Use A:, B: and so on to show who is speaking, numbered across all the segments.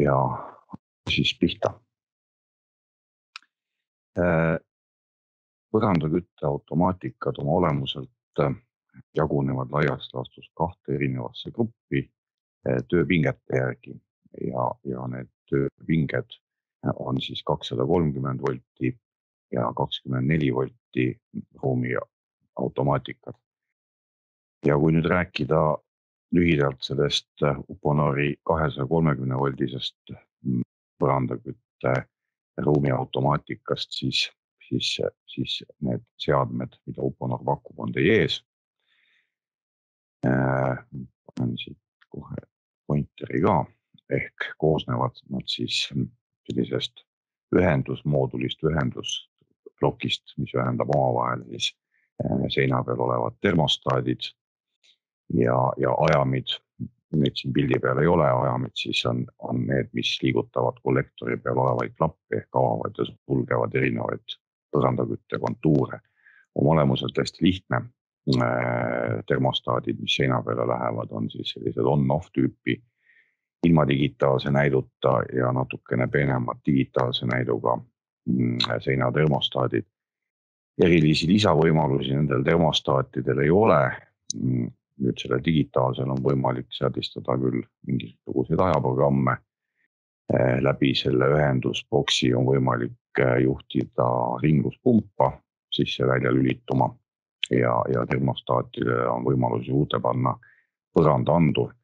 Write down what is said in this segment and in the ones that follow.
A: ja siis pihta. Põrandakütte automaatikad oma olemuselt jagunevad laias laastus kahte erinevasse gruppi tööpingete järgi ja need tööpinged on siis 230 volti ja 24 volti ruumi automaatikad. Ja kui nüüd rääkida lühidalt sellest Uponori 230 voldisest põrandakütte ruumi automaatikast, siis need seadmed, mida Uponor pakub, on teie ees. Panen siit kohe pointeri ka, ehk koosnevad nad siis sellisest ühendusmoodulist, ühendusplokist, mis ühendab omavahel siis seina peal olevad termostaadid ja ajamid. Need siin pildi peal ei ole, ajamid siis on need, mis liigutavad kollektori peal olevaid klappe ehk avavad ja sulgevad erinevaid põrandakütte kontuure. Oma olemuselt hästi lihtne. Termostaadid, mis seina peale lähevad, on siis sellised on-off tüüpi ilma digitaalse näiduta ja natukene peenemad digitaalse näiduga seina termostaadid. Erilisi lisavõimalusi nendel termostaatidel ei ole. Nüüd selle digitaalsel on võimalik seadistada küll mingisuguseid ajaprogramme. Läbi selle ühendusboksi on võimalik juhtida ringluspumpa sisse-välja lülituma ja termostaatidele on võimalus juurde panna põrandaandur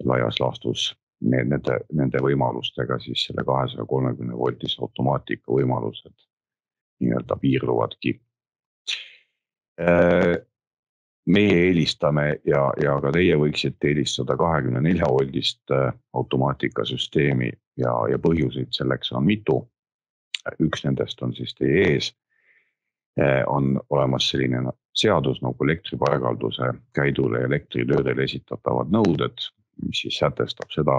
A: laias laastus. Nende võimalustega siis selle 230 voltise automaatika võimalused nii-öelda piirluvadki. Meie eelistame ja ka teie võiksite eelistada 24 voldist automaatikasüsteemi ja põhjuseid selleks on mitu. Üks nendest on siis teie ees. On olemas selline seadus nagu elektripaigalduse käidule ja elektritöödele esitatavad nõuded, mis siis sätestab seda,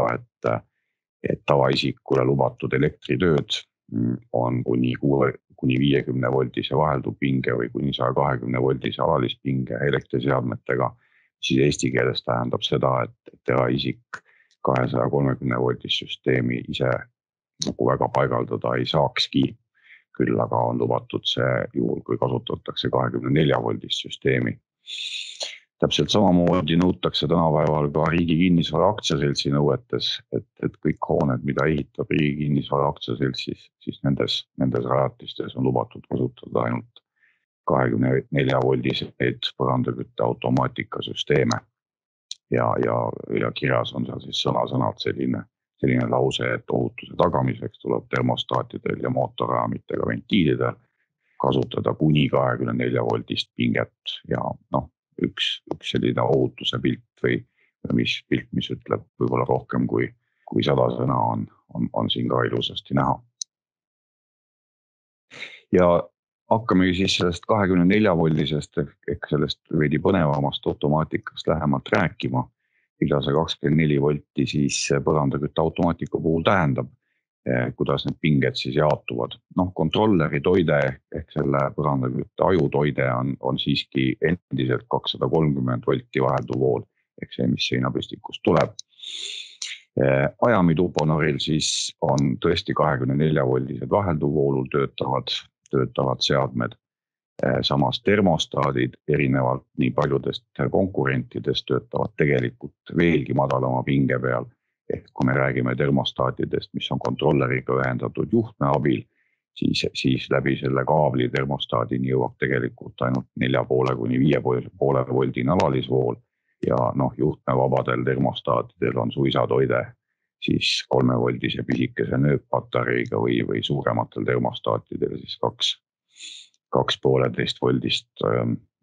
A: et tavaisikule lubatud elektritööd on kuni 50 voldise vaheldupinge või kuni 120 voldise alalispinge elektriseadmetega. Siis eesti keeles tähendab seda, et eraisik 230 voldist süsteemi ise nagu väga paigaldada ei saakski. Küll aga on lubatud see juhul, kui kasutatakse 24 voldist süsteemi. Täpselt samamoodi nõutakse tänapäeval ka Riigi Kinnisvara Aktsiaseltsi nõuetes, et kõik hooned, mida ehitab Riigi Kinnisvara Aktsiaseltsis, siis nendes rajatistes on lubatud kasutada ainult 24 voldiseid põrandakütte automaatikasüsteeme. Ja kirjas on seal siis sõna-sõnalt selline lause, et ohutuse tagamiseks tuleb termostaatidel ja mootorraamitega ventiilidel kasutada kuni 24 voldist pinget ja üks selline ohutuse pilt või pilt, mis ütleb võib-olla rohkem kui 100 sõna on siin ka ilusasti näha. Ja hakkamegi siis sellest 24 voldisest ehk sellest veidi põnevamast automaatikast lähemalt rääkima. Mida see 24 volti siis põrandakütte automaatika puhul tähendab, kuidas need pinged siis jaotuvad. Kontrolleri toide ehk selle põrandakütte ajutoide on siiski endiselt 230 volti vahelduvool ehk see, mis seinapüstikust tuleb. Ajamid Uponoril siis on tõesti 24 voldised vahelduvoolul töötavad seadmed. Samas termostaadid erinevalt nii paljudest konkurentidest töötavad tegelikult veelgi madalama pinge peal. Ehk kui me räägime termostaatidest, mis on kontrolleriga ühendatud juhtme abil, siis läbi selle kaabli termostaadini jõuab tegelikult ainult 4,5 kuni 5,5 voldine alalisvool ja juhtmevabadel termostaatidel on suisa toide siis 3 voldise pisikese nööppatareiga või suurematel termostaatidel siis 2,5 voldist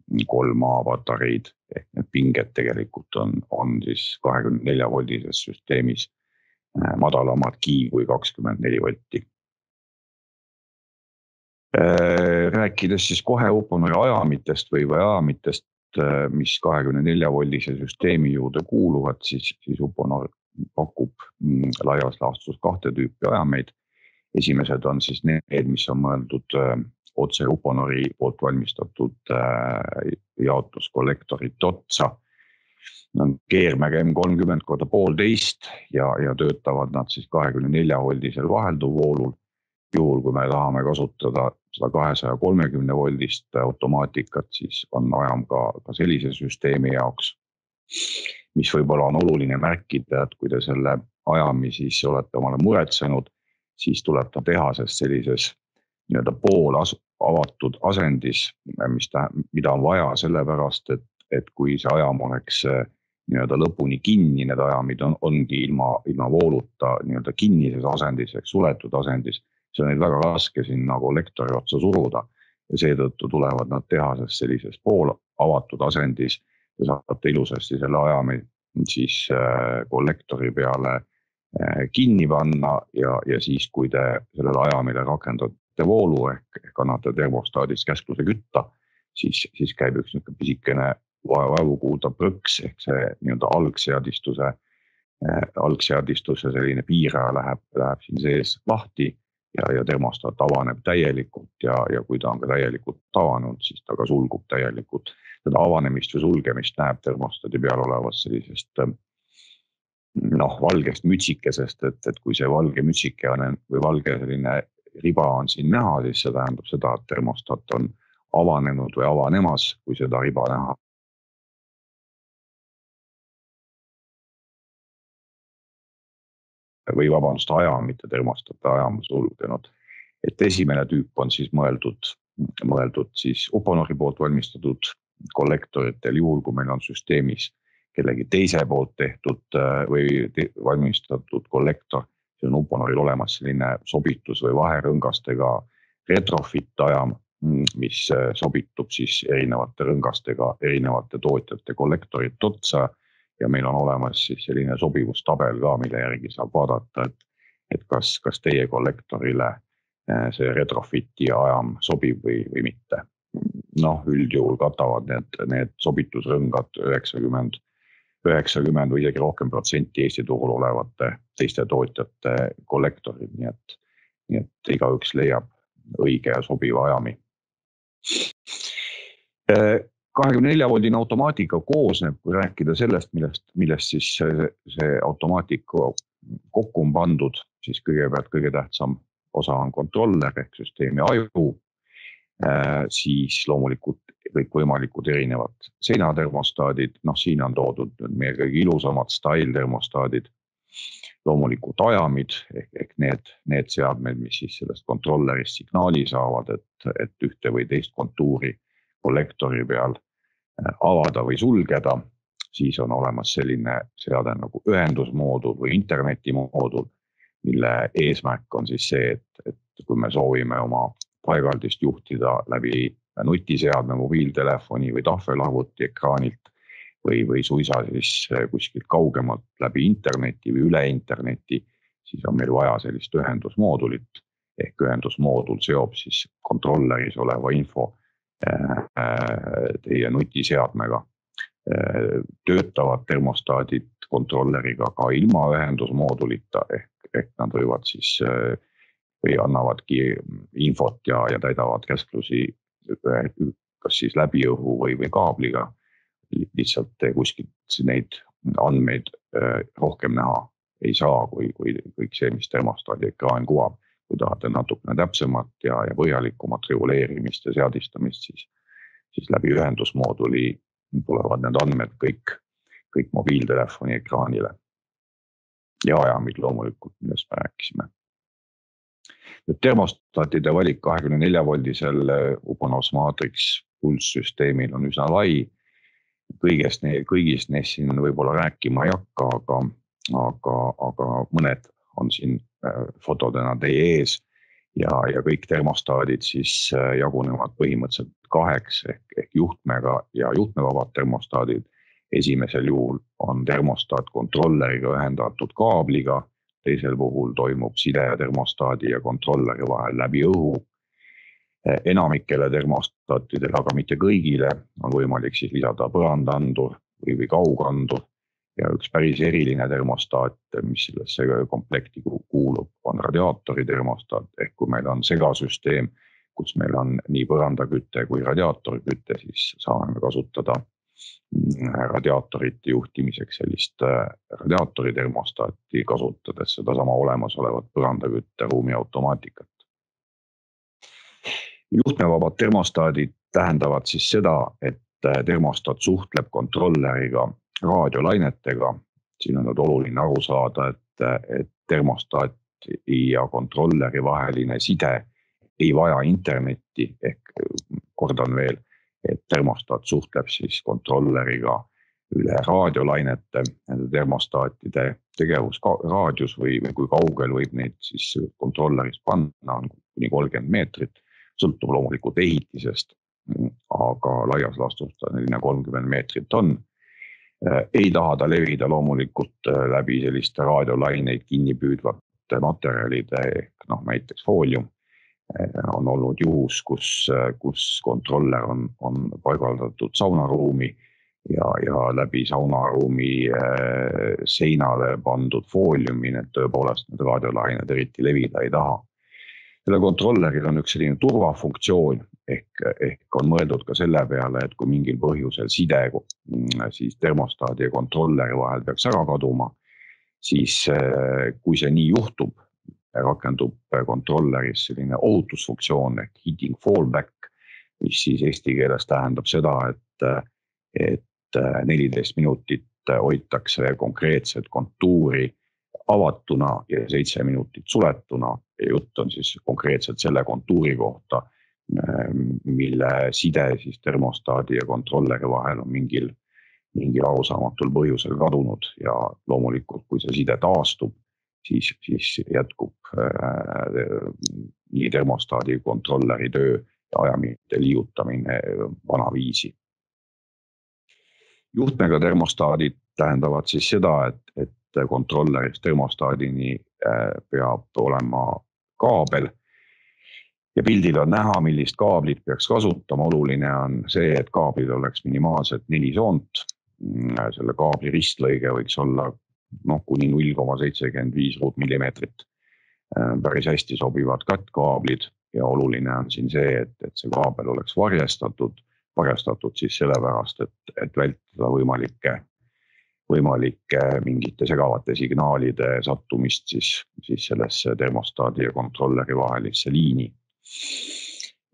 A: 3A patareid ehk need pinged tegelikult on siis 24 voldises süsteemis madalamadki kui 24 volti. Rääkides siis kohe Uponori ajamitest või ajamitest, mis 24 voldise süsteemi juurde kuuluvad, siis Uponor pakub laias laastus 2 tüüpi ajameid. Esimesed on siis need, mis on mõeldud otse Uponori poolt valmistatud jaotuskollektorit otsa. on keermäge M30x1,5 ja töötavad nad siis 24-voldisel vahelduvvoolul. Juhul, kui me tahame kasutada seda 230-voldist automaatikat, siis on ajam ka sellise süsteemi jaoks, mis võib-olla on oluline märkida, et kui te selle ajami siis olete omale muretsenud, siis tuleb ta tehasest sellises nii-öelda pool avatud asendis, mida on vaja sellepärast, et kui see ajam oleks nii-öelda lõpuni kinni, need ajamid ongi ilma vooluta nii-öelda kinnises asendis, ehk suletud asendis, see on neid väga raske sinna kollektori otsa suruda ja seetõttu tulevad nad tehasest sellises pool avatud asendis ja saate ilusasti selle ajami siis kollektori peale kinni panna ja siis, kui te sellele ajamile rakendate voolu ehk annate termostaadist käskluse kütta, siis käib üks pisikene vaevukuulda prõks ehk see nii-öelda algseadistuse selline piiraja läheb siin sees lahti ja termostaat avaneb täielikult ja kui ta on ka täielikult avanud, siis ta ka sulgub täielikult. Seda avanemist või sulgemist näeb termostaadi peal olevast sellisest valgest mütsikesest, et kui see valge mütsike või valge selline riba on siin näha, siis see tähendab seda, et termostaat on avanenud või avanemas, kui seda riba näha. Või vabandust, ajam, mitte termostaat, ajam sulgenud. Et esimene tüüp on siis mõeldud siis Uponori poolt valmistatud kollektoritel, juhul kui meil on süsteemis kellegi teise poolt tehtud või valmistatud kollektor. See on Uponoril olemas selline sobitus või vaherõngastega retrofit ajam, mis sobitub siis erinevate rõngastega erinevate tootjate kollektorit otsa. Ja meil on olemas siis selline sobivustabel ka, mille järgi saab vaadata, et kas teie kollektorile see retrofiti ajam sobib või mitte. Üldjuhul katavad need sobitusrõngad 90 või isegi rohkem protsenti Eesti turul olevate teiste tootjate kollektorid, nii et igaüks leiab õige ja sobiva ajami. 24-voldine automaatika koosneb, kui rääkida sellest, millest siis see automaatika kokku on pandud, siis kõigepealt kõige tähtsam osa on kontroller ehk süsteemi aju, siis loomulikult kõik võimalikud erinevad seinatermostaadid, siin on toodud meie kõige ilusamad style termostaadid, loomulikult ajamid ehk need seadmed, mis siis sellest kontrollerist signaali saavad, et ühte või teist kontuuri kollektori peal avada või sulgeda, siis on olemas selline seade nagu ühendusmoodul või internetimoodul, mille eesmärk on siis see, et kui me soovime oma paigaldist juhtida läbi nutiseadme, mobiiltelefoni või tahvelarvuti ekraanilt või suisa siis kuskilt kaugemalt läbi interneti või üle interneti, siis on meil vaja sellist ühendusmoodulit ehk ühendusmoodul seob siis kontrolleris oleva info teie nutiseadmega. Töötavad termostaadid kontrolleriga ka ilma ühendusmoodulita ehk nad võivad siis või annavadki infot ja täidavad käsklusi kas siis läbi õhu või kaabliga. Lihtsalt kuskilt neid andmeid rohkem näha ei saa kui kõik see, mis termostaadi ekraan kuvab. Kui tahate natukene täpsemat ja põhjalikumat reguleerimist ja seadistamist, siis läbi ühendusmooduli tulevad need andmed kõik mobiiltelefoni ekraanile. Ja ajamid loomulikult, millest me rääkisime. Nüüd termostaatide valik 24-voldisel Uponos Matrix pulss-süsteemil on üsna lai. Kõigist neist siin võib-olla rääkima ei hakka, aga mõned on siin fotodena teie ees ja kõik termostaadid siis jagunevad põhimõtteliselt kaheks ehk juhtmega ja juhtmevabad termostaadid. Esimesel juhul on termostaat kontrolleriga ühendatud kaabliga, teisel puhul toimub side termostaadi ja kontrolleri vahel läbi õhu. Enamikele termostaatidele, aga mitte kõigile, on võimalik siis lisada põrandaandur või kaugandur. Ja üks päris eriline termostaat, mis sellesse komplekti kuulub, on radiaatori termostaat. Ehk kui meil on segasüsteem, kus meil on nii põrandaküte kui radiaatoriküte, siis saame kasutada radiaatorite juhtimiseks sellist radiaatori termostaati kasutades sedasama olemasolevat põrandakütte ruumi automaatikat. Juhtmevabad termostaadid tähendavad siis seda, et termostaat suhtleb kontrolleriga raadiolainetega. Siin on nüüd oluline aru saada, et termostaat ja kontrolleri vaheline side ei vaja internetti, ehk kordan veel, et termostaat suhtleb siis kontrolleriga üle raadiolainete, nende termostaatide tegevusraadius või kui kaugel võib neid siis kontrollerist panna on kuni 30 meetrit, sõltub loomulikult ehitisest, aga laias laastus 30 meetrit on. Ei taha ta levida loomulikult läbi selliste raadiolaineid kinni püüdvate materjalide, ehk näiteks foolium. On olnud juhus, kus kontroller on paigaldatud saunaruumi ja läbi saunaruumi seinale pandud fooliumi, need tõepoolest need raadiolained eriti levida ei taha. Selle kontrolleril on üks selline turvafunktsioon, ehk on mõeldud ka selle peale, et kui mingil põhjusel side siis termostaadi ja kontrolleri vahel peaks ära kaduma, siis kui see nii juhtub, rakendub kontrolleris selline ohutusfunktsioon ehk heating fallback, mis siis eesti keeles tähendab seda, et 14 minutit hoitakse konkreetset kontuuri avatuna ja 7 minutit suletuna. Ja jutt on siis konkreetselt selle kontuuri kohta, mille side siis termostaadi ja kontrolleri vahel on mingil arusaamatul põhjusel kadunud ja loomulikult, kui see side taastub, siis jätkub nii termostaadi kontrolleri töö ja ajamite liigutamine vanaviisi. Juhtmega termostaadid tähendavad siis seda, et kontrollerist termostaadini peab olema kaabel ja pildil on näha, millist kaablit peaks kasutama. Oluline on see, et kaablil oleks minimaalselt 4 soont. Selle kaabli ristlõige võiks olla kuni 0,75 ruutmillimeetrit. Päris hästi sobivad kattkaablid ja oluline on siin see, et see kaabel oleks varjastatud siis sellepärast, et vältida võimalike mingite segavate signaalide sattumist siis sellesse termostaadi ja kontrolleri vahelisse liini.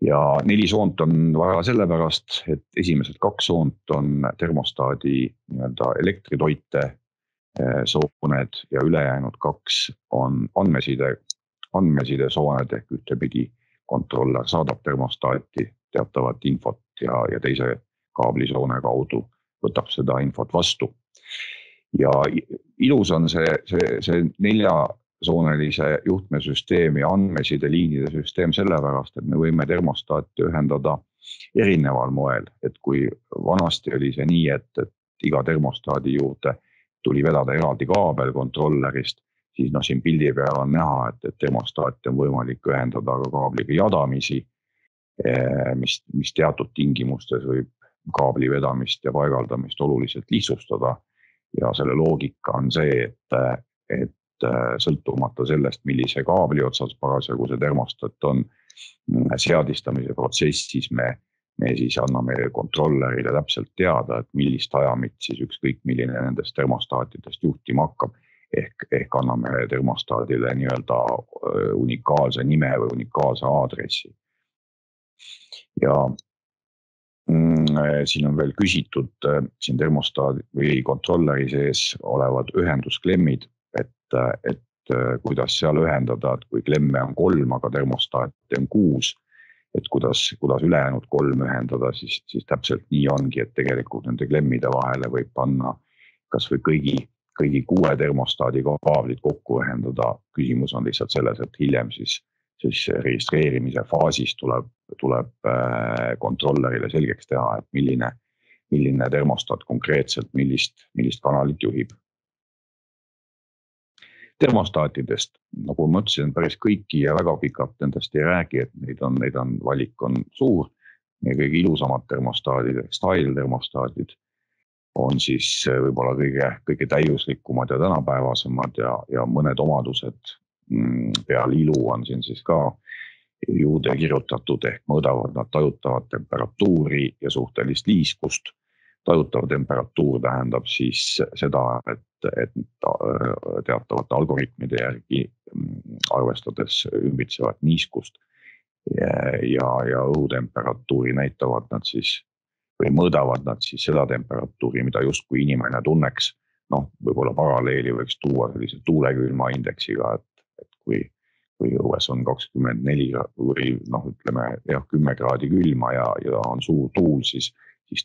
A: Ja 4 soont on vaja sellepärast, et esimesed 2 soont on termostaadi elektritoite sooned ja ülejäänud 2 on andmeside sooned ehk ühtepidi kontroller saadab termostaati teatavat infot ja teise kaablisoone kaudu võtab seda infot vastu. Ja ilus on see 4-soonelise juhtmesüsteem ja andmeside liinide süsteem sellepärast, et me võime termostaati ühendada erineval moel, et kui vanasti oli see nii, et iga termostaadi juurde tuli vedada eraldi kaabel kontrollerist, siis siin pildi peal on näha, et termostaati on võimalik ühendada ka kaabliga jadamisi, mis teatud tingimustes võib kaabli vedamist ja paigaldamist oluliselt lihtsustada. Ja selle loogika on see, et sõltumata sellest, millise kaabli otsas parasjagu see termostat on, seadistamise protsessis me siis anname kontrollerile täpselt teada, et millist ajamit siis ükskõik milline nendest termostaatidest juhtima hakkab. Ehk anname termostaadile unikaalse nime või unikaalse aadressi. Ja siin on veel küsitud siin termostaadi või kontrolleri sees olevad ühendusklemmid, et kuidas seal ühendada, et kui klemme on 3, aga termostaati on 6, et kuidas ülejäänud 3 ühendada, siis täpselt nii ongi, et tegelikult nende klemmide vahele võib panna kas või kõigi 6 termostaadi kaablid kokku ühendada. Küsimus on lihtsalt selles, et hiljem siis registreerimise faasis tuleb kontrollerile selgeks teha, et milline termostaat konkreetselt millist kanalit juhib. Termostaatidest, nagu ma ütlesin, päris kõiki ja väga pikalt nendest ei räägi, et neid on valik on suur. Meie kõige ilusamad termostaadid, style termostaadid on siis võib-olla kõige täiuslikumad ja tänapäevasemad ja mõned omadused peale ilu on siin siis ka juurde kirjutatud ehk mõõdavad nad tajutavat temperatuuri ja suhtelist liiskust. tajutav temperatuur tähendab siis seda, et teatavate algoritmide järgi arvestades ümbitsevat niiskust ja õhutemperatuuri näitavad nad siis või mõõdavad nad siis seda temperatuuri, mida justkui inimene tunneks. Võib-olla paralleeli võiks tuua sellise tuulekülma indeksiga, et kui õues on 24 või ütleme 10 kraadi külma ja on suur tuul, siis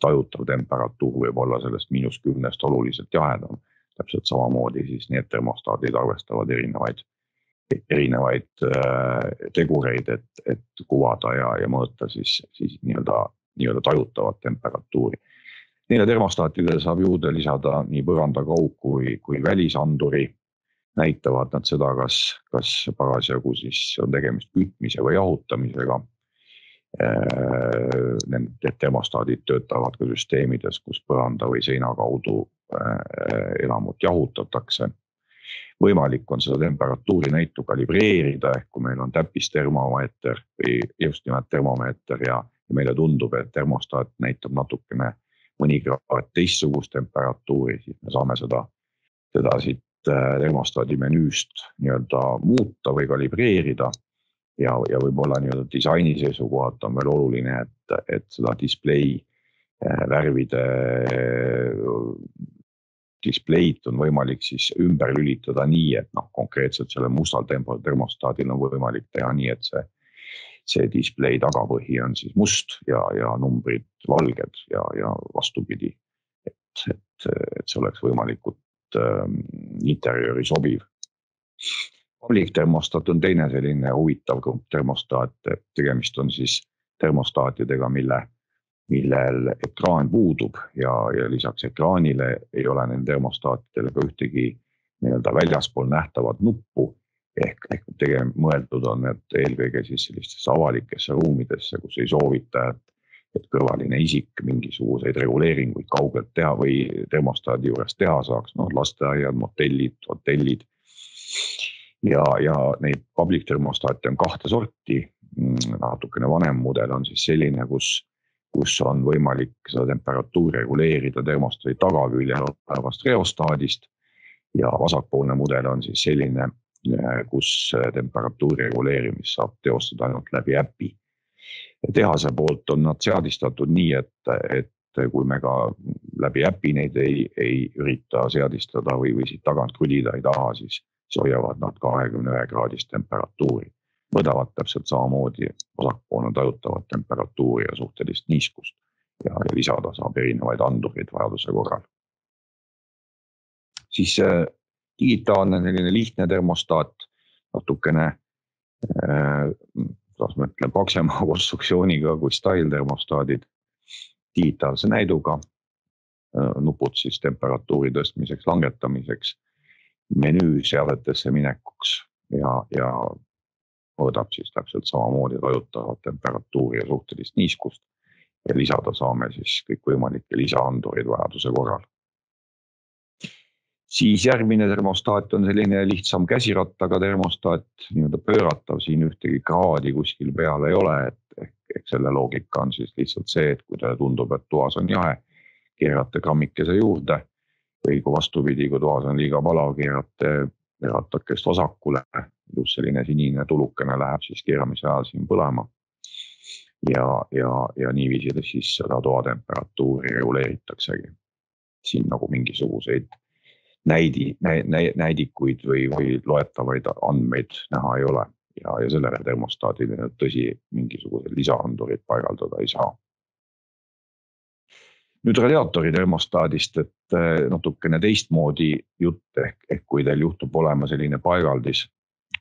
A: tajutav temperatuur võib olla sellest -10 oluliselt jahedam. Täpselt samamoodi siis need termostaadid arvestavad erinevaid tegureid, et kuvada ja mõõta siis nii-öelda tajutavat temperatuuri. Neile termostaatidele saab juurde lisada nii põranda kaug kui välisanduri. Näitavad nad seda, kas parasjagu siis on tegemist kütmise või jahutamisega. Need termostaadid töötavad ka süsteemides, kus põranda või seina kaudu elamut jahutatakse. Võimalik on seda temperatuuri näitu kalibreerida, ehk kui meil on täppistermomeeter või just nimelt termomeeter ja meile tundub, et termostaat näitab natukene mõni kraad teistsugust temperatuuri, siis me saame seda siit termostaadi menüüst nii-öelda muuta või kalibreerida ja võib-olla nii-öelda disaini seisukohalt on veel oluline, et seda display värvide display'd on võimalik siis ümber lülitada nii, et konkreetselt selle mustal termostaadil on võimalik teha nii, et see display tagapõhi on siis must ja numbrid valged ja vastupidi, et see oleks võimalikult interjööri sobiv. Public termostaat on teine selline huvitav grupp termostaat, et tegemist on siis termostaatidega, millel ekraan puudub ja lisaks ekraanile ei ole nende termostaatidel ka ühtegi nii-öelda väljaspool nähtavat nuppu ehk mõeldud on need eelkõige siis sellistesse avalikesse ruumidesse, kus ei soovita, et kõrvaline isik mingisuguseid reguleeringuid kaugelt teha või termostaadi juures teha saaks, lasteaiad, motellid, hotellid. Ja neid public termostaate on 2 sorti. Natukene vanem mudel on siis selline, kus on võimalik seda temperatuuri reguleerida termostaadi tagaküljel olevast reostaadist ja vasakpoolne mudel on siis selline, kus temperatuuri reguleerimist saab teostada ainult läbi äpi. Tehase poolt on nad seadistatud nii, et kui me ka läbi äpi neid ei ürita seadistada või siit tagant krudida ei taha, siis hoiavad nad 21 kraadist temperatuuri. Mõõdavad täpselt samamoodi vasakpoolne tajutavat temperatuuri ja suhtelist niiskust ja lisada saab erinevaid andureid vajaduse korral. Siis digitaalne selline lihtne termostaat, natukene paksema konstruktsiooniga kui style termostaadid, digitaalse näiduga, nupud siis temperatuuri tõstmiseks, langetamiseks, menüü seadetesse minekuks ja mõõdab siis täpselt samamoodi tajutavat temperatuuri ja suhtelist niiskust ja lisada saame siis kõikvõimalikke lisaandureid vajaduse korral. Siis järgmine termostaat on selline lihtsam käsirattaga termostaat, nii-öelda pööratav, siin ühtegi kraadi kuskil peal ei ole, et selle loogika on siis lihtsalt see, et kui teile tundub, et toas on jahe, keerate grammikese juurde või kui vastupidi, kui toas on liiga palav, keerate ratakest vasakule, just selline sinine tulukene läheb siis keeramise ajal siin põlema ja niiviisi siis seda toa temperatuuri reguleeritaksegi. Siin nagu mingisuguseid näidikuid või loetavaid andmeid näha ei ole ja sellele termostaadile tõsi mingisuguseid lisaandurid paigaldada ei saa. Nüüd radiaatori termostaadist, et natukene teistmoodi jutt ehk kui teil juhtub olema selline paigaldis,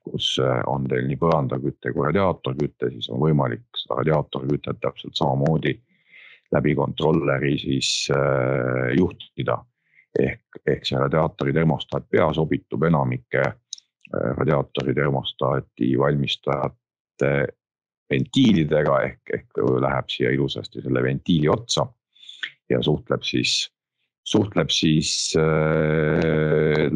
A: kus on teil nii põrandaküte kui radiaatorküte, siis on võimalik seda radiaatorkütet täpselt samamoodi läbi kontrolleri siis juhtida. Ehk see radiaatori termostaat pea sobitub enamike radiaatori termostaati valmistajate ventiilidega ehk läheb siia ilusasti selle ventiili otsa ja suhtleb siis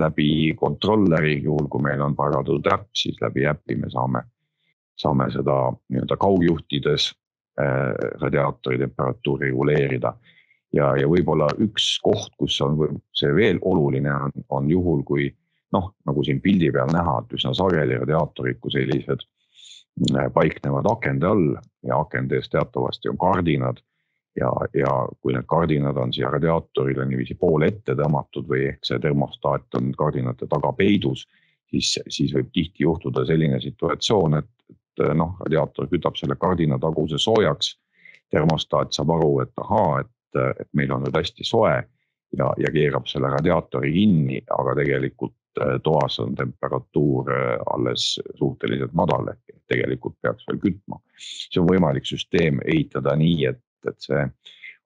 A: läbi kontrolleri, juhul kui meil on paigaldatud äpp, siis läbi äppi me saame seda nii-öelda kaugjuhtides radiaatori temperatuuri reguleerida ja võib-olla üks koht, kus on see veel oluline on juhul, kui nagu siin pildi peal näha, et üsna sageli radiaatorid kui sellised paiknevad akende all ja akende ees teatavasti on kardinad ja kui need kardinad on siia radiaatorile niiviisi poole ette tõmmatud või ehk see termostaat on kardinate taga peidus, siis võib tihti juhtuda selline situatsioon, et radiaator kütab selle kardina taguse soojaks, termostaat saab aru, et ahaa, et meil on nüüd hästi soe ja keerab selle radiaatori kinni, aga tegelikult toas on temperatuur alles suhteliselt madal, ehk tegelikult peaks veel kütma. See on võimalik süsteem ehitada nii, et see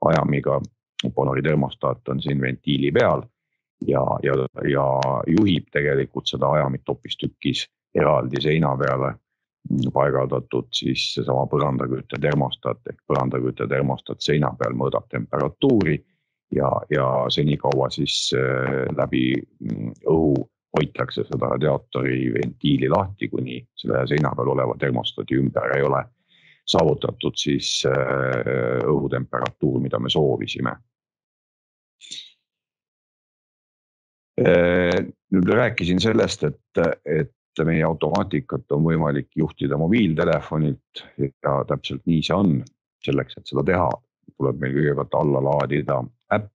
A: ajamiga Uponori termostaat on siin ventiili peal ja juhib tegelikult seda ajamit hoopistükkis eraldi seina peale paigaldatud siis seesama põrandakütte termostaat ehk põrandakütte termostaat seina peal mõõdab temperatuuri ja senikaua siis läbi õhu hoitakse seda radiaatori ventiili lahti, kuni selle seina peal oleva termostaadi ümber ei ole saavutatud siis õhutemperatuur, mida me soovisime. Nüüd rääkisin sellest, et meie automaatikat on võimalik juhtida mobiiltelefonilt ja täpselt nii see on. Selleks, et seda teha, tuleb meil kõigepealt alla laadida äpp.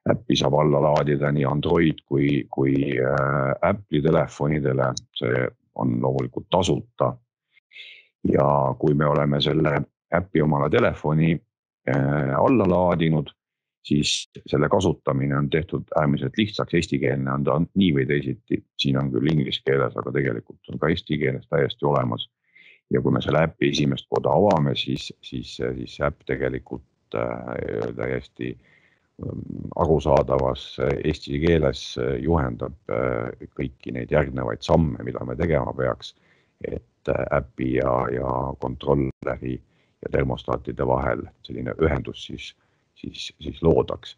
A: Äppi saab alla laadida nii Android kui Apple'i telefonidele. See on loomulikult tasuta. Ja kui me oleme selle äppi omale telefoni alla laadinud, siis selle kasutamine on tehtud äärmiselt lihtsaks. Eestikeelne on ta nii või teisiti. Siin on küll inglise keeles, aga tegelikult on ka eesti keeles täiesti olemas. Ja kui me selle äppi esimest korda avame, siis äpp tegelikult täiesti arusaadavas eesti keeles juhendab kõiki neid järgnevaid samme, mida me tegema peaks, et äppi ja kontrolleri ja termostaatide vahel selline ühendus siis loodaks.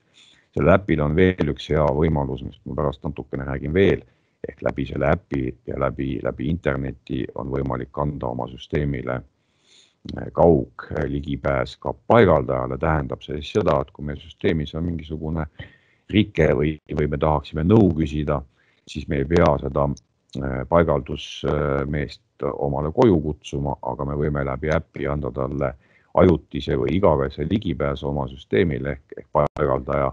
A: Selle äpil on veel üks hea võimalus, mis ma pärast natukene räägin veel, ehk läbi selle äpi ja läbi interneti on võimalik anda oma süsteemile kaug ligipääs ka paigaldajale. Tähendab see siis seda, et kui meie süsteemis on mingisugune rike või me tahaksime nõu küsida, siis me ei pea seda paigaldusmeest omale koju kutsuma, aga me võime läbi äppi anda talle ajutise või igavese ligipääsu oma süsteemile ehk paigaldaja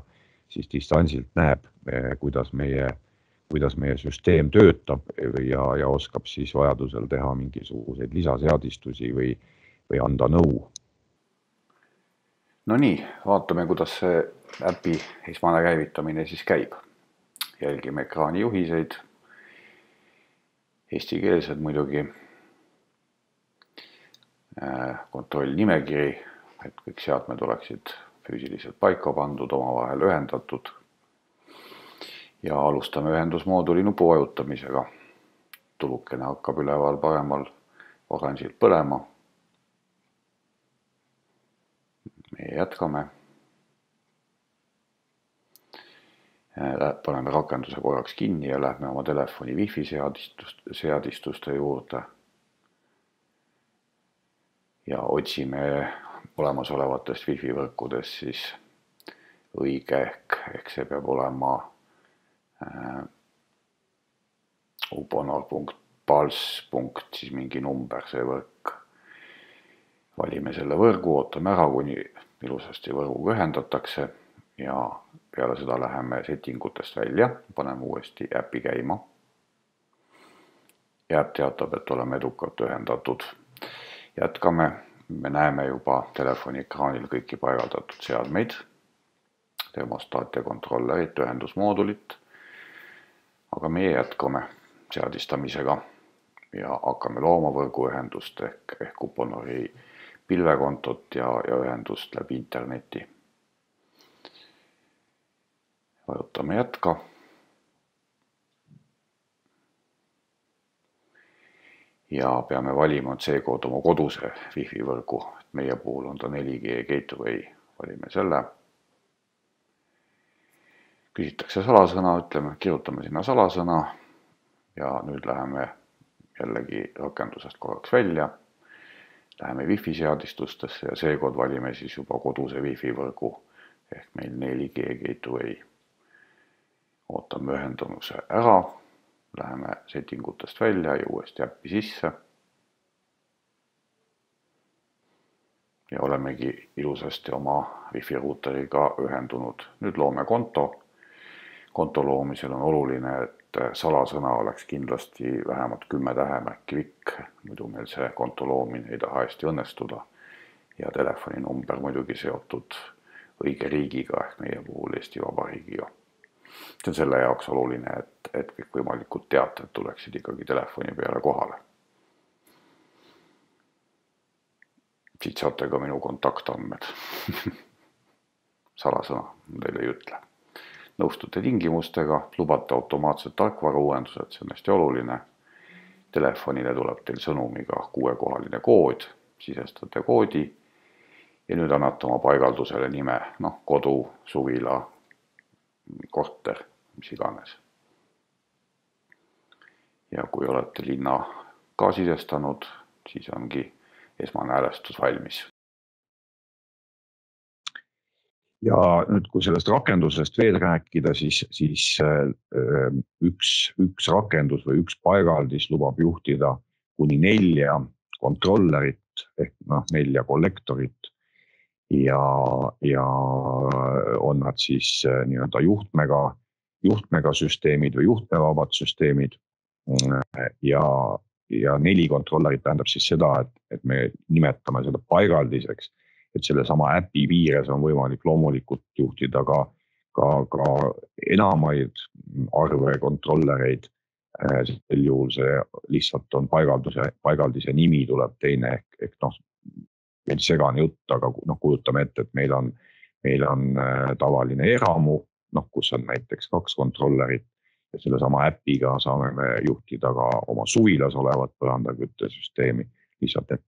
A: siis distantsilt näeb, kuidas meie süsteem töötab ja oskab siis vajadusel teha mingisuguseid lisaseadistusi või anda nõu.
B: No nii, vaatame, kuidas see äpi esmane käivitamine siis käib. Jälgime ekraani juhiseid, eestikeelsed muidugi. Kontroll nimekiri, et kõik seadmed oleksid füüsiliselt paika pandud, omavahel ühendatud. Ja alustame ühendusmooduli nupu vajutamisega. Tulukene hakkab üleval paremal oranžilt põlema. Me jätkame. Paneme rakenduse korraks kinni ja lähme oma telefoni wifi seadistuste juurde. Ja otsime olemasolevatest wifi võrkudest siis õige ehk see peab olema uponor.pals. siis mingi number, see võrk. Valime selle võrgu, ootame ära, kuni ilusasti võrguga ühendatakse ja peale seda läheme settingutest välja, paneme uuesti äppi käima. Ja äpp teatab, et oleme edukalt ühendatud. Jätkame, me näeme juba telefoni ekraanil kõiki paigaldatud seadmeid, termostaat ja kontrollerit, ühendusmoodulit, aga meie jätkame seadistamisega ja hakkame looma võrguühendust ehk Uponori pilvekontot ja ühendust läbi interneti. Vajutame jätka. Ja peame valima seekord oma koduse wifi võrgu, et meie puhul on ta 4G gateway, valime selle. Küsitakse salasõna, kirjutame sinna salasõna ja nüüd läheme jällegi rakendusest korraks välja. Läheme wifi seadistustesse ja seekord valime siis juba koduse wifi võrgu ehk meil 4G gateway. Ootame ühenduse ära, läheme settingutest välja ja uuesti äppi sisse. Ja olemegi ilusasti oma Wi-Fi ruuteriga ühendunud. Nüüd loome konto. Konto loomisel on oluline, et salasõna oleks kindlasti vähemalt 10 tähemärki pikk, muidu meil see konto loomine ei taha hästi õnnestuda. Ja telefoninumber muidugi seotud õige riigiga ehk meie puhul Eesti Vabariigiga. See on selle jaoks oluline, et kõik võimalikud teated tuleksid ikkagi telefoni peale kohale. Siit saate ka minu kontaktandmed. Salasõna teile ei ütle. Nõustute tingimustega, lubate automaatset tarkvarauuendused, see on hästi oluline. Telefonile tuleb teil sõnumiga 6-kohaline kood, sisestate koodi ja nüüd annate oma paigaldusele nime, kodu, suvila, korter, mis iganes. Ja kui olete linna ka sisestanud, siis ongi esmane häälestus valmis.
A: Ja nüüd, kui sellest rakendusest veel rääkida, siis üks rakendus või üks paigaldis lubab juhtida kuni 4 kontrollerit ehk 4 kollektorit ja on nad siis nii-öelda juhtmega süsteemid või juhtmevabad süsteemid ja 4 kontrollerit tähendab siis seda, et me nimetame seda paigaldiseks, et selle sama äpi piires on võimalik loomulikult juhtida ka enamaid arve kontrollereid. Sel juhul see lihtsalt on paigaldise nimi tuleb teine ehk meil segane jutt, aga kujutame ette, et meil on tavaline eramu, kus on näiteks 2 kontrollerit ja selle sama äpiga saame me juhtida ka oma suvilas olevat põrandaküttesüsteemi. Lihtsalt need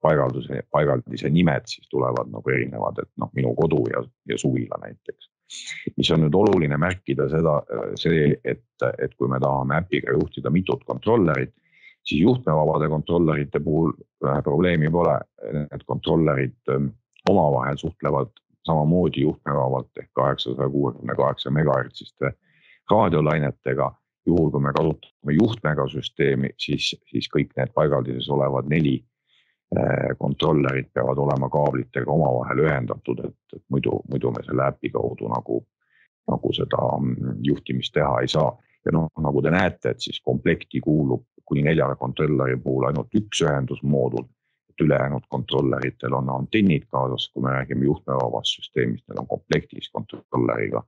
A: paigaldise nimed siis tulevad erinevad, et minu kodu ja suvila näiteks. Mis on nüüd oluline märkida see, et kui me tahame äpiga juhtida mitut kontrollerit, siis juhtmevabade kontrollerite puhul probleemi pole. Need kontrollerid omavahel suhtlevad samamoodi juhtmevabalt ehk 868 MHz raadiolainetega. Juhul, kui me kasutame juhtmega süsteemi, siis kõik need paigaldises olevad 4 kontrollerid peavad olema kaablitega omavahel ühendatud, et muidu me selle äpi kaudu nagu seda juhtimist teha ei saa. Ja nagu te näete, et siis komplekti kuulub kuni 4 kontrolleri puhul ainult üks ühendusmoodul, et ülejäänud kontrolleritel on antennid kaasas, kui me räägime juhtmevabast süsteemist, need on komplektis kontrolleriga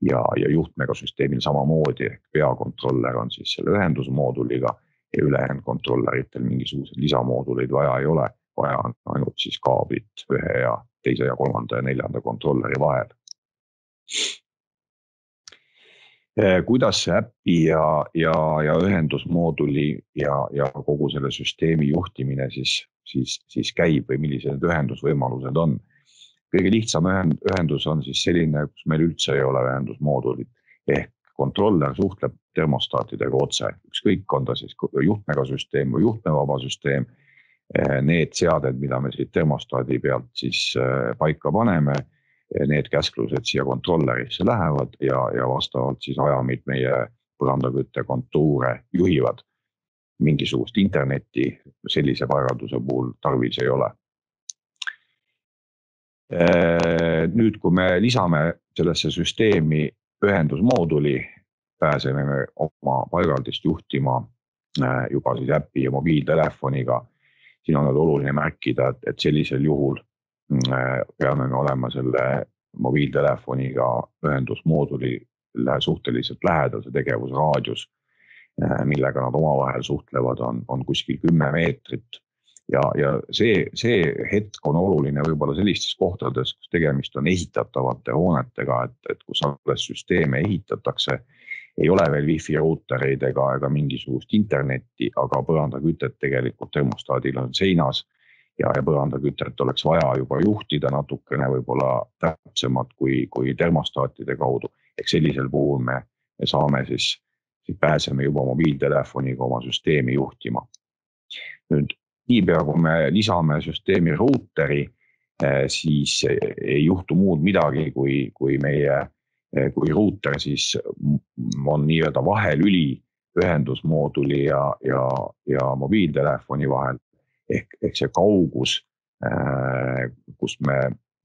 A: ja juhtmega süsteemil samamoodi, ehk peakontroller on siis selle ühendusmooduliga ja ülejäänud kontrolleritel mingisuguseid lisamooduleid vaja ei ole, vaja on ainult siis kaablit 1 ja 2 ja 3 ja 4 kontrolleri vahel. Kuidas see äpi ja ühendusmooduli ja kogu selle süsteemi juhtimine siis käib või millised ühendusvõimalused on? Kõige lihtsam ühendus on siis selline, kus meil üldse ei ole ühendusmoodulit ehk kontroller suhtleb termostaatidega otse, ükskõik on ta siis juhtmega süsteem või juhtmevaba süsteem. Need seaded, mida me siit termostaadi pealt siis paika paneme, need käsklused siia kontrollerisse lähevad ja vastavalt siis ajamid meie põrandakütte kontuure juhivad. Mingisugust internetti sellise paigalduse puhul tarvis ei ole. Nüüd, kui me lisame sellesse süsteemi ühendusmooduli, pääseme me oma paigaldist juhtima juba siis äpi ja mobiiltelefoniga. Siin on oluline märkida, et sellisel juhul peame me olema selle mobiiltelefoniga ühendusmoodulile suhteliselt lähedal, see tegevusraadius, millega nad omavahel suhtlevad, on kuskil 10 meetrit. Ja see hetk on oluline võib-olla sellistes kohtades, kus tegemist on ehitatavate hoonetega, et kus alles süsteeme ehitatakse, ei ole veel Wi-Fi ruutereid ega mingisugust internetti, aga põrandakütet tegelikult termostaadil on seinas ja põrandakütet oleks vaja juba juhtida natukene võib-olla täpsemalt kui termostaatide kaudu. Ehk sellisel puhul me saame siis pääseme juba mobiiltelefoniga oma süsteemi juhtima. Nüüd, niipea kui me lisame süsteemi ruuteri, siis ei juhtu muud midagi, kui ruuter siis on nii-öelda vahelüli ühendusmooduli ja mobiiltelefoni vahel. Ehk see kaugus,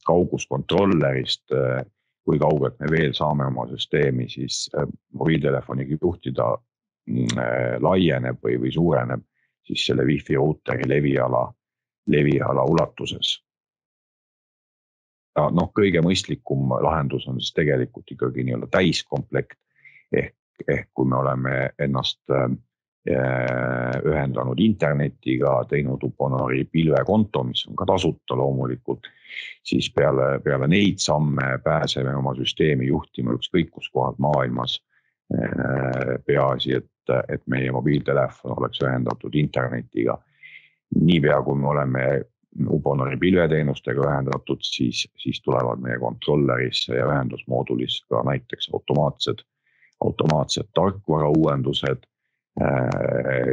A: kauguskontrollerist, kui kaugelt me veel saame oma süsteemi siis mobiiltelefoniga juhtida, laieneb või suureneb siis selle Wi-Fi ruuteri leviala ulatuses. Ja kõige mõistlikum lahendus on siis tegelikult ikkagi nii-öelda täiskomplekt. Ehk kui me oleme ennast ühendanud internetiga, teinud Uponori pilvekonto, mis on ka tasuta loomulikult, siis peale neid samme pääseme oma süsteemi juhtima ükskõik kus kohalt maailmas. Peaasi, et meie mobiiltelefon oleks ühendatud internetiga. Niipea kui me oleme Uponori pilveteenustega ühendatud, siis tulevad meie kontrollerisse ja ühendusmoodulisse ka näiteks automaatsed tarkvara uuendused.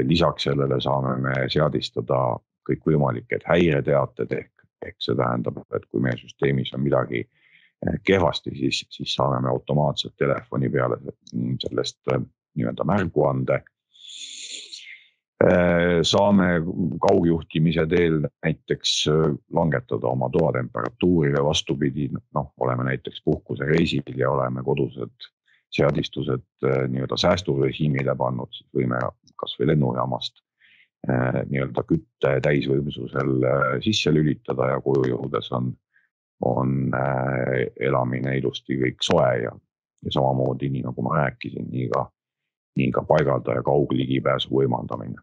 A: Lisaks sellele saame me seadistada kõikvõimalikud häireteated ehk see tähendab, et kui meie süsteemis on midagi kehvasti, siis saame me automaatselt telefoni peale sellest nii-öelda märguande. Saame kaugjuhtimise teel näiteks langetada oma toatemperatuuri või vastupidi, oleme näiteks puhkusereisil ja oleme kodused seadistused nii-öelda säästurežiimile pannud, siis võime kas või lennujaamast nii-öelda kütte täisvõimsusel sisse lülitada ja koju jõudes on elamine ilusti kõik soe ja samamoodi, nii nagu ma rääkisin, nii ka paigaldaja kaugligipääsu võimaldamine.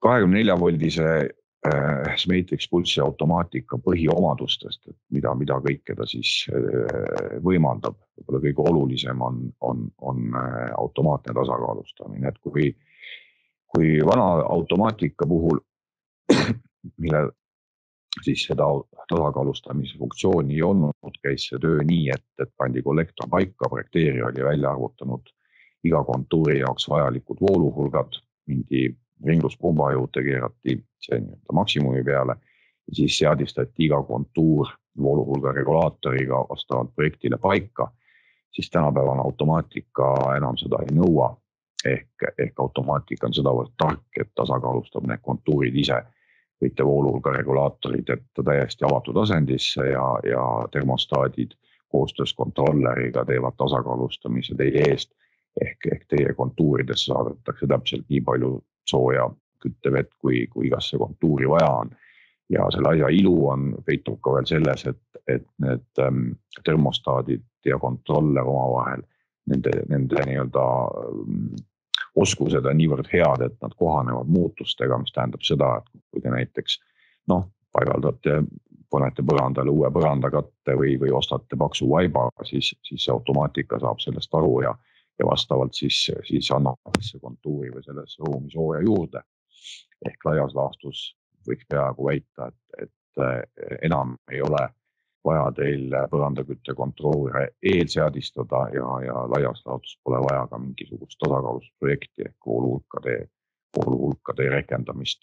A: 24-voldise Smatrix Pulsi automaatika põhiomadustest, et mida kõike ta siis võimaldab. Võib-olla kõige olulisem on automaatne tasakaalustamine, et kui vana automaatika puhul, mille siis seda tasakaalustamise funktsiooni ei olnud, käis see töö nii, et pandi kollektor paika, projekteerija oli välja arvutanud iga kontuuri jaoks vajalikud vooluhulgad, mindi ringluspumba juurde, keerati see maksimumi peale ja siis seadistati iga kontuur vooluhulga regulaatoriga vastavalt projektile paika, siis tänapäevane automaatika enam seda ei nõua. Ehk automaatika on sedavõrd tark, et tasakaalustab need kontuurid ise. Võite vooluhulga regulaatorid jätta täiesti avatud asendisse ja termostaadid koostöös kontrolleriga teevad tasakaalustamise teie eest. Ehk teie kontuuridesse saadetakse täpselt nii palju sooja küttevett, kui igasse kontuuri vaja on. Ja selle asja ilu peitub ka veel selles, et need termostaadid ja kontroller omavahel, nende nii-öelda oskused on niivõrd head, et nad kohanevad muutustega, mis tähendab seda, et kui te näiteks paigaldate, panete põrandale uue põrandakatte või ostate paksu vaiba, siis see automaatika saab sellest aru ja vastavalt siis annab see kontuuri või sellesse ruumi sooja juurde. Ehk laias laastus võiks peaaegu väita, et enam ei ole vaja teil põrandakütte kontrollere eelseadistada ja laias laastus pole vaja ka mingisugust tasakaalusprojekti ehk vooluhulkade rekendamist.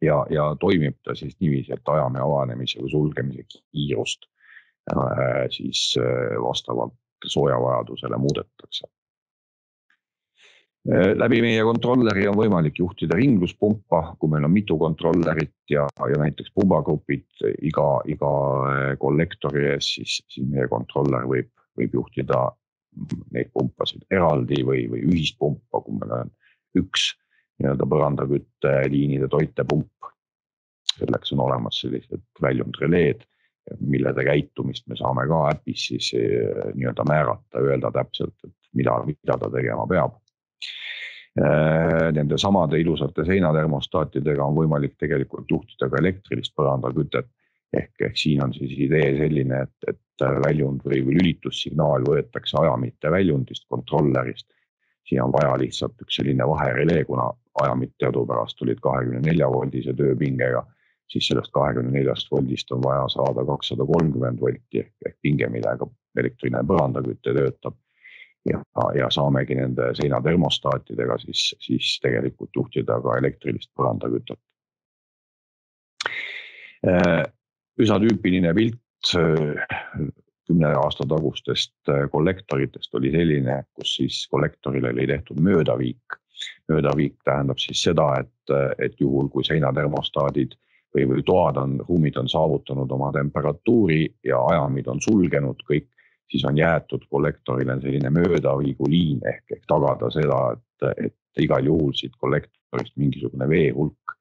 A: Ja toimib ta siis niiviisi, et ajame avanemise või sulgemise kiirust siis vastavalt soojavajadusele muudetakse. Läbi meie kontrolleri on võimalik juhtida ringluspumpa, kui meil on mitu kontrollerit ja näiteks pumbagrupid iga kollektori ees, siis meie kontroller võib juhtida neid pumpasid eraldi või ühist pumpa, kui meil on üks nii-öelda põrandakütte liinide toitepump. Selleks on olemas sellised väljundreleed, millede käitumist me saame ka äpis siis nii-öelda määrata, öelda täpselt, et mida ta tegema peab. Nende samade ilusate seinatermostaatidega on võimalik tegelikult juhtida ka elektrilist põrandakütet. Ehk siin on siis idee selline, et väljund või lülitussignaal võetakse ajamite väljundist kontrollerist. Siin on vaja lihtsalt üks selline vaherelee, kuna ajamid teadupärast olid 24-voldise tööpingega, siis sellest 24 voldist on vaja saada 230 volti ehk pinge, millega elektriline põrandaküte töötab. Ja saamegi nende seinatermostaatidega siis tegelikult juhtida ka elektrilist põrandakütet. Üsna tüüpiline pilt 10 aasta tagustest kollektoritest oli selline, kus siis kollektorile oli tehtud möödaviik. Möödaviik tähendab siis seda, et juhul kui seinatermostaadid või ruumid on saavutanud oma temperatuuri ja ajamid on sulgenud kõik, siis on jäetud kollektorile selline möödaviiguliin ehk tagada seda, et igal juhul siit kollektorist mingisugune veehulk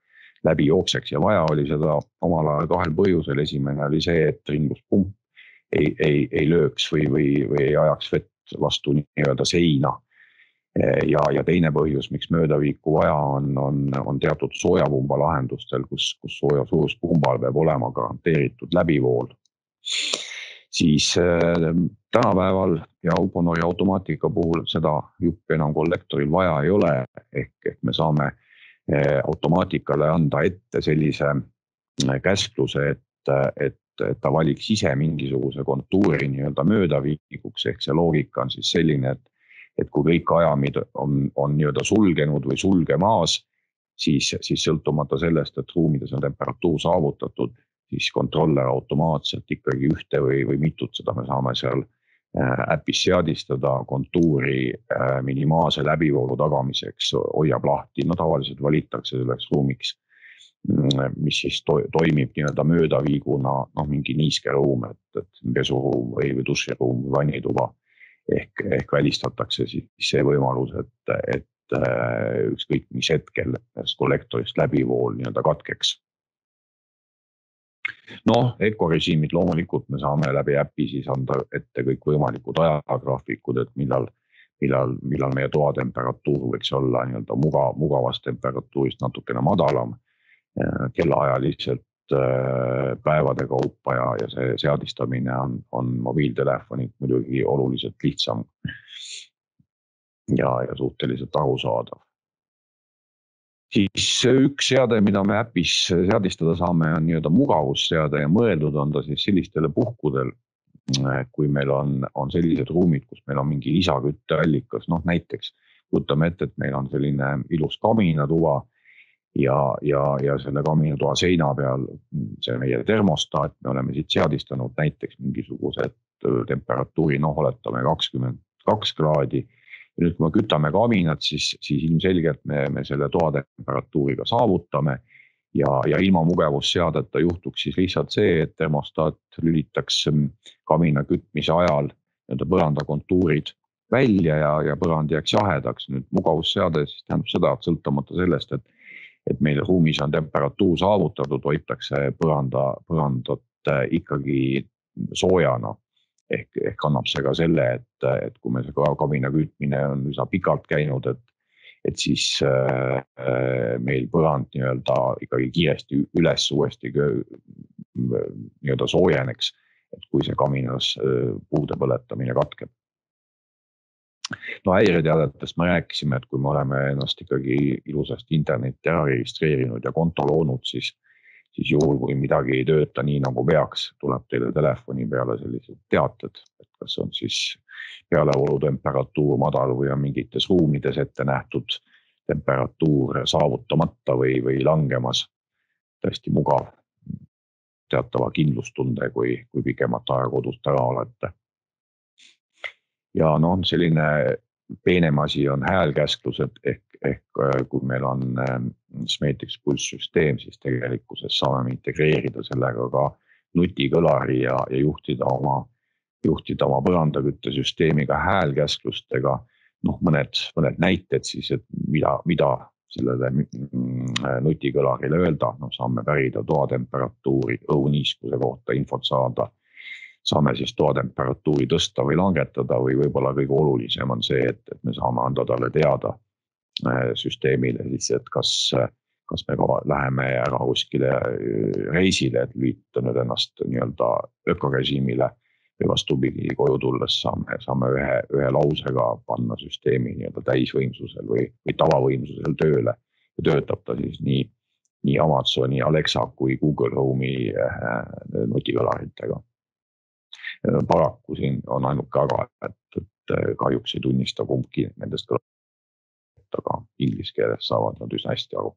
A: läbi jookseks ja vaja oli seda omal ajal 2 põhjusel. Esimene oli see, et ringluspump ei lööks või ei ajaks vett vastu nii-öelda seina. Ja teine põhjus, miks möödaviiku vaja on teatud soojapumba lahendustel, kus soojasuuspumbal peab olema garanteeritud läbivool. Siis tänapäeval ja Uponori automaatika puhul seda juppi enam kollektoril vaja ei ole, ehk me saame automaatikale anda ette sellise käskluse, et ta valiks ise mingisuguse kontuuri nii-öelda möödaviikuks, ehk see loogika on siis selline, et kui kõik ajamid on nii-öelda sulgenud või sulgemaas, siis sõltumata sellest, et ruumides on temperatuur saavutatud, siis kontroller automaatselt ikkagi ühte või mitut, seda me saame seal äpis seadistada kontuuri minimaalse läbivoolu tagamiseks, hoiab lahti. No tavaliselt valitakse selleks ruumiks, mis siis toimib nii-öelda möödaviiguna, mingi niiske ruum, et pesuruum või duširuum või vannituba. Ehk välistatakse siis see võimalus, et ükskõik mis hetkel kollektorist läbivool nii-öelda katkeks. Ökorežiimid loomulikult me saame läbi äpi siis anda ette kõik võimalikud ajagraafikud, et millal meie toatemperatuur võiks olla nii-öelda mugavast temperatuurist natukene madalam, kellaajaliselt päevade kaupa ja see seadistamine on mobiiltelefonid muidugi oluliselt lihtsam ja suhteliselt arusaadav. Siis üks seade, mida me äpis seadistada saame, on nii-öelda mugavusseade ja mõeldud on ta siis sellistele puhkudel, kui meil on sellised ruumid, kus meil on mingi lisakütteallikas, näiteks kujutame ette, et meil on selline ilus kaminatuba ja selle kaminatoa seina peal see meie termostaat, me oleme siit seadistanud näiteks mingisugused temperatuuri, oletame 22 kraadi. Ja nüüd, kui me kütame kaminat, siis ilmselgelt me selle toatemperatuuriga saavutame ja ilma mugavusseadeta juhtuks siis lihtsalt see, et termostaat lülitaks kamina kütmise ajal põranda kontuurid välja ja põrand jääks jahedaks. Nüüd mugavusseade siis tähendab seda, et sõltumata sellest, et meil ruumis on temperatuur saavutatud, hoitakse põrandat ikkagi soojana. Ehk annab see ka selle, et kui meil see kamina kütmine on üsna pikalt käinud, et siis meil põrand nii-öelda ikkagi kiiresti üles uuesti nii-öelda soojeneks, et kui see kaminas puude põletamine katkeb. Häireteadetest me rääkisime, et kui me oleme ennast ikkagi ilusasti internetti ära registreerinud ja konto loonud, siis juhul, kui midagi ei tööta nii nagu peaks, tuleb teile telefoni peale sellised teated, et kas on siis pealevoolu temperatuur madal või on mingites ruumides ette nähtud temperatuur saavutamata või langemas. Tõesti mugav, teatava kindlustunde, kui pikemat aega kodust ära olete. Ja selline peenem asi on häälkäsklused ehk kui meil on Smatix pulsssüsteem, siis tegelikkuses saame integreerida sellega ka nutikõlari ja juhtida oma põrandaküttesüsteemiga häälkäsklustega. Mõned näited siis, et mida sellele nutikõlarile öelda. Saame pärida toatemperatuuri, õhuniiskuse kohta infot saada. Saame siis toatemperatuuri tõsta või langetada või võib-olla kõige olulisem on see, et me saame anda talle teada süsteemile siis, et kas me läheme ära kuskile reisile, et lülitanud ennast nii-öelda ökorežiimile või vastupidi koju tulles saame ühe lausega panna süsteemi nii-öelda täisvõimsusel või tavavõimsusel tööle ja töötab ta siis nii Amazoni, Alexa kui Google Home'i nutikõlaritega. Paraku siin on ainuke aga, et kahjuks ei tunnista kumbki nendest kõlaritest, aga inglise keeles saavad nad üsna hästi aru.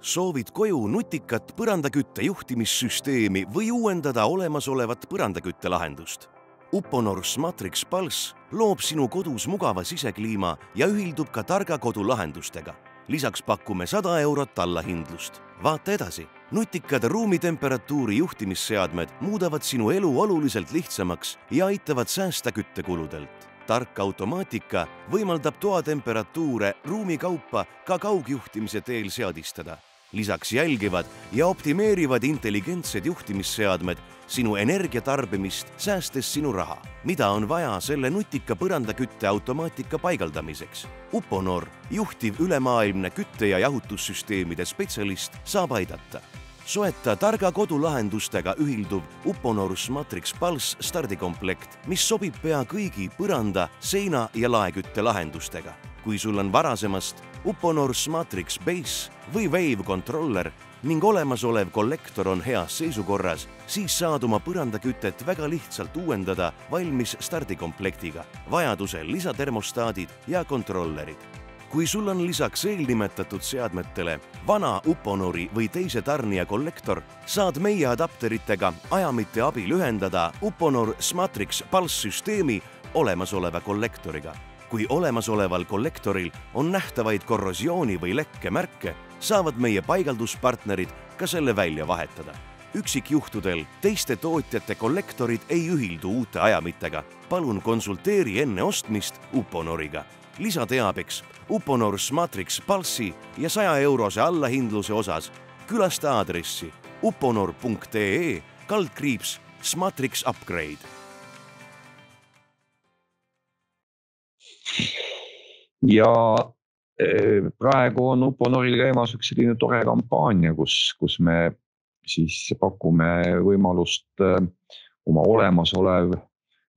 C: Soovid koju nutikat põrandakütte juhtimissüsteemi või uuendada olemasolevat põrandakütte lahendust? Uponor Smatrix Pulse loob sinu kodus mugava sisekliima ja ühildub ka targa kodu lahendustega. Lisaks pakume 100 eurot allahindlust. Vaata edasi. Nutikad ruumitemperatuuri juhtimisseadmed muudavad sinu elu oluliselt lihtsamaks ja aitavad säästa küttekuludelt. Tark automaatika võimaldab toatemperatuure ruumi kaupa ka kaugjuhtimise teel seadistada. Lisaks jälgivad ja optimeerivad intelligentsed juhtimisseadmed sinu energiatarbimist, säästes sinu raha. Mida on vaja selle nutika põrandakütte automaatika paigaldamiseks? Uponor, juhtiv ülemaailmne kütte- ja jahutussüsteemide spetsialist, saab aidata. Soeta targa kodulahendustega ühilduv Uponor Smatrix Pulse stardikomplekt, mis sobib pea kõigi põranda, seina ja laekütte lahendustega. Kui sul on varasemast Uponor Smatrix Base või Wave Controller ning olemasolev kollektor on heas seisukorras, siis saad oma põrandakütet väga lihtsalt uuendada valmis stardikomplektiga, vajadusel lisatermostaadid ja kontrollerid. Kui sul on lisaks eelnimetatud seadmetele vana Uponori või teise tarnija kollektor, saad meie adapteritega ajamite abil ühendada Uponor Smatrix Pulse süsteemi olemasoleva kollektoriga. Kui olemasoleval kollektoril on nähtavaid korrosiooni või lekke märke, saavad meie paigalduspartnerid ka selle välja vahetada. Üksikjuhtudel teiste tootjate kollektorid ei ühildu uute ajamitega. Palun konsulteeri enne ostmist Uponoriga. Lisateabeks Uponor Smatrix Pulse'i ja 100 eurose allahindluse osas külasta aadressi uponor.ee/Smatrix Upgrade.
A: Ja praegu on Uponoril käimas üks selline tore kampaania, kus me siis pakume võimalust oma olemasolev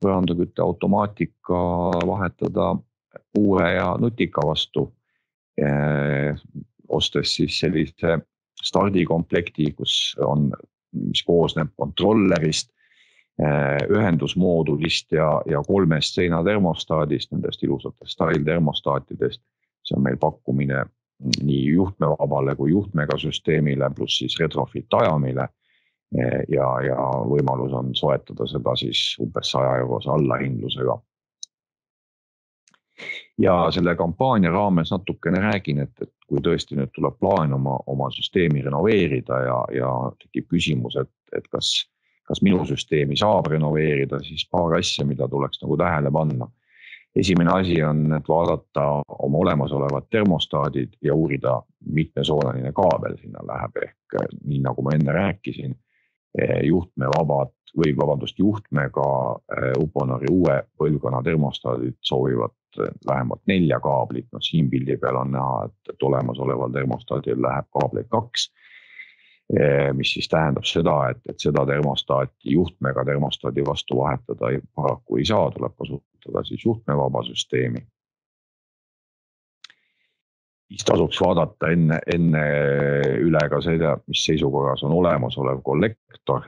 A: põrandakütte automaatika vahetada uue ja nutika vastu, ostes siis sellise stardikomplekti, mis koosneb kontrollerist, ühendusmoodulist ja 3 seinatermostaadist, nendest ilusatest style-termostaatidest. See on meil pakkumine nii juhtmevabale kui juhtmega süsteemile, pluss siis retrofit ajamile ja võimalus on soetada seda siis umbes 100 eurose allahindlusega. Ja selle kampaania raames natukene räägin, et kui tõesti nüüd tuleb plaan oma süsteemi renoveerida ja tekib küsimus, et kas minu süsteemi saab renoveerida, siis paar asja, mida tuleks nagu tähele panna. Esimene asi on, et vaadata oma olemasolevad termostaadid ja uurida mitmesoonaline kaabel sinna läheb ehk nii nagu ma enne rääkisin, juhtmega Uponori uue põlvkonna termostaadid soovivad vähemalt 4 kaablit. Siin pildi peal on näha, et olemasoleval termostaadil läheb kaableid 2, mis siis tähendab seda, et seda termostaati juhtmega termostaadi vastu vahetada paraku ei saa, tuleb kasutada siis juhtmevaba süsteemi. Siis tasuks vaadata enne üle ka seda, mis seisukorras on olemasolev kollektor,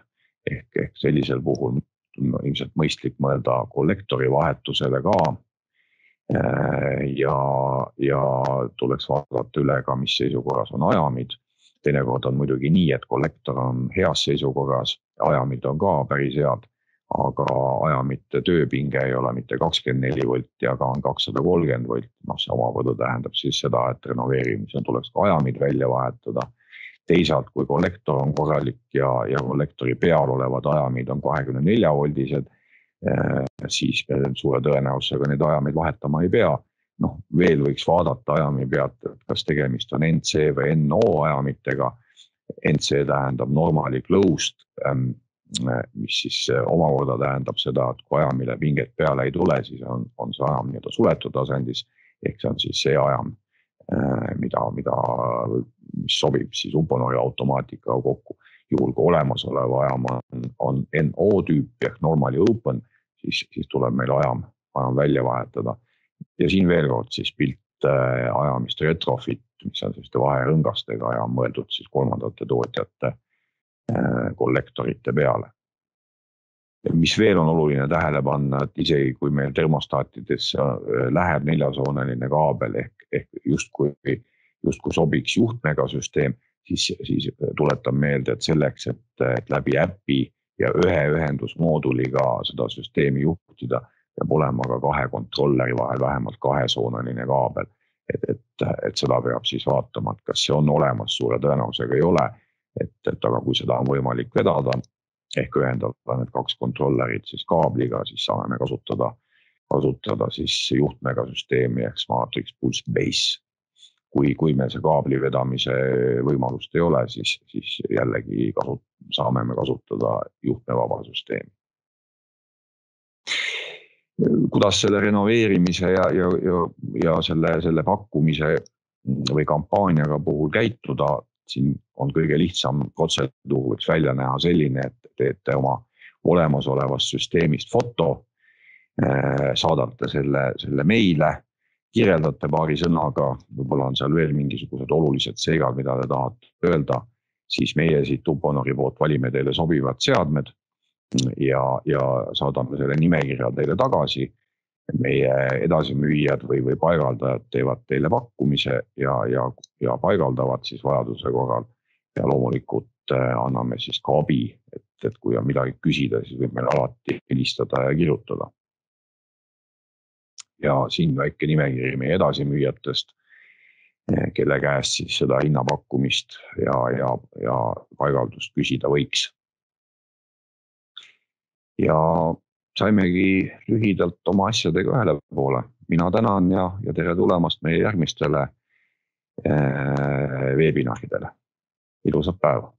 A: ehk sellisel puhul ilmselt mõistlik mõelda kollektori vahetusele ka ja tuleks vaadata üle ka, mis seisukorras on ajamid. Teinekord on muidugi nii, et kollektor on heas seisukorras, ajamid on ka päris head, aga ajamite tööpinge ei ole mitte 24 volti, aga on 230 volti. See omakorda tähendab siis seda, et renoveerimisel tuleks ka ajamid välja vahetada. Teisalt, kui kollektor on korralik ja kollektori peal olevad ajamid on 24 voldised, siis suure tõenäosusega need ajamid vahetama ei pea. Veel võiks vaadata ajami pealt, et kas tegemist on NC või NO ajamitega. NC tähendab normally closed, mis siis omakorda tähendab seda, et kui ajamile pinget peale ei tule, siis on see ajam nii-öelda suletud asendis, ehk see on siis see ajam, mis sobib siis Uponori automaatikaga kokku. Juhul kui olemasolev ajam on NO tüüp ehk normally open, siis tuleb meil ajam välja vahetada. Ja siin veel kord siis pilt ajamist retrofit, mis on selliste vaherõngastega ja on mõeldud siis kolmandate tootjate kollektorite peale. Mis veel on oluline tähele panna, et isegi kui meil termostaatidesse läheb 4-sooneline kaabel ehk justkui sobiks juhtmega süsteem, siis tuletan meelde, et selleks, et läbi äpi ja ühe ühendusmooduliga seda süsteemi juhtida, peab olema ka 2 kontrolleri vahel vähemalt 2-soonaline kaabel. Et seda peab siis vaatama, et kas see on olemas, suure tõenäosusega ei ole, aga kui seda on võimalik vedada, ehk ühendada need 2 kontrollerit siis kaabliga, siis saame kasutada siis juhtmega süsteemi ehk Smatrix Pulse Base. Kui meil see kaabli vedamise võimalust ei ole, siis jällegi saame me kasutada juhtmevaba süsteemi. Kuidas selle renoveerimise ja selle pakkumise või kampaaniaga puhul käituda, siin on kõige lihtsam protseduur võiks välja näha selline, et teete oma olemasolevast süsteemist foto, saadate selle meile, kirjeldate paari sõnaga, võib-olla on seal veel mingisugused olulised seigad, mida te tahate öelda, siis meie siit Uponori poolt valime teile sobivad seadmed ja saadame selle nimekirja teile tagasi. Meie edasimüüjad või paigaldajad teevad teile pakkumise ja paigaldavad siis vajaduse korral ja loomulikult anname siis ka abi, et kui on midagi küsida, siis võib meil alati helistada ja kirjutada. Ja siin väike nimekiri meie edasimüüjatest, kelle käest siis seda hinnapakkumist ja paigaldust küsida võiks. Ja saimegi lühidalt oma asjadega ühele poole. Mina tänan ja tere tulemast meie järgmistele veebinaridele. Ilusat päeva!